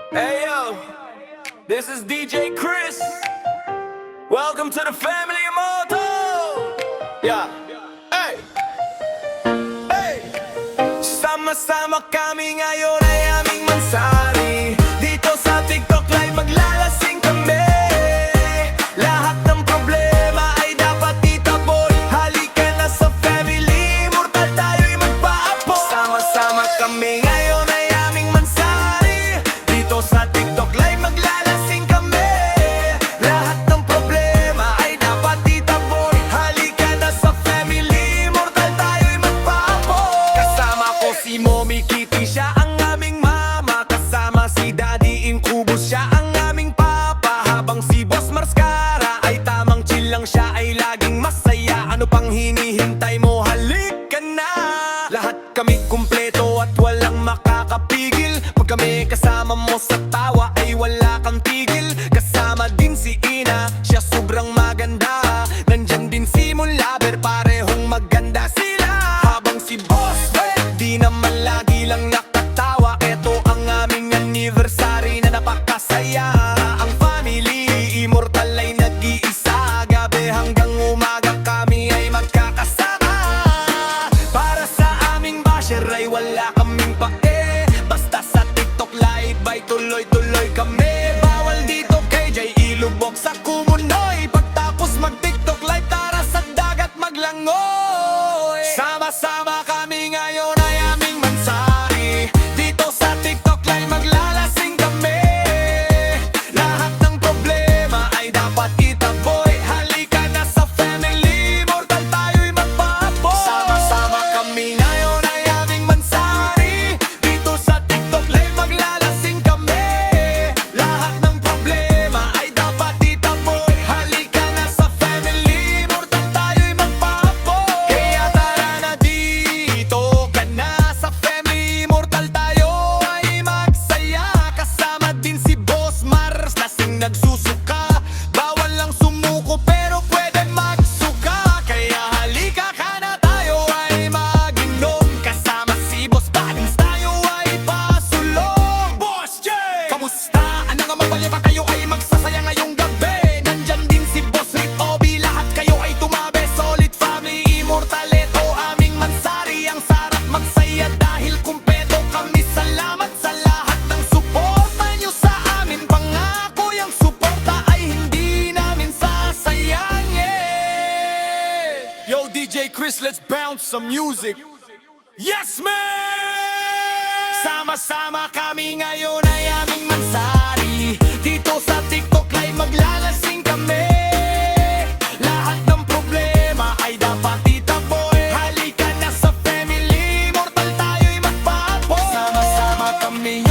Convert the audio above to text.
Hey yo, this is DJ Chris. Welcome to the family Moto. Yeah. Hey. Hey. Sama-sama kami ngayon ay aming mansari. Dito sa TikTok live maglalasing kami. Lahat ng problema ay dapat itaboy. Halika na sa family, mortal tayo'y magpaapo. Sama-sama kami ngayon ay aming mansari. Dito sa TikTok live maglalasing kami. Lahat ng problema ay dapat itaboy. Halika na sa family, mortal tayo'y magpaapo. Kasama ko si Mommy Kitty, siya ang aming mama. Kasama si Daddy Incubus, siya ang aming papa. Habang si Boss Marscara ay tamang chill lang, siya ay laging masaya. Ano pang hinihintay mo? Halika na! Lahat kami kumpleto at walang makakapigil. Pag kami kasama mo sa tawa ay wala kang tigil. Kasama din si Ina, siya sobrang maganda. Nandyan din si Mulaber, parehong maganda sila. Habang si Boss di naman lagi lang nakatawa. Eto ang aming anniversary na napakasaya. Ang family immortal ay nag-iisa. Gabi hanggang umaga kami ay magkakasama. Para sa aming basher ay wala kaming pake. Basta sa TikTok live ay tuloy-tuloy kami. Bawal dito KJ ilubog sa Kumunoy. Pagtapos mag-TikTok live tara sa dagat maglangoy. Sama-sama kami ngayon ay aming mansari. Dito sa TikTok live maglalasing kami. Lahat ng problema ay dapat itaboy. Halika na sa family, mortal tayo'y magpaapo. Sama-sama kami ngayon ay aming mansari. Dito sa TikTok live maglalasing kami. Lahat ng problema ay dapat itaboy. Halika na sa family, mortal tayo'y magpaapo. Kaya tara na dito ka na sa family, mortal tayo ay magsaya. Kasama din si Boss Mars, lasing nagsusuka. Bawal lang sumuko pero pwede magsuka. Kaya halika ka na tayo ay mag-inom. Kasama si Boss Badins tayo ay pasulong. Boss J! Kamusta? Ano nga mabalya pa kayo ay magsasaya ngayong gabi? Nandyan din si Boss Rip Obi, lahat kayo ay tumabe. Solid family, immortal, ito aming mansari. Ang sarap magsaya dahil kumpleto kami. Salamat sa lahat ng suporta nyo sa amin. Pangako yung suporta ay hindi namin sasayangin. Yo DJ Chris, let's bounce some music. Yes man! Sama-sama kami ngayon ay aming mansari. Dito sa TikTok live maglalasing kami. Lahat ng problema ay dapat itaboy. Halika na sa family, mortal tayo'y magpaapo. Sama-sama kami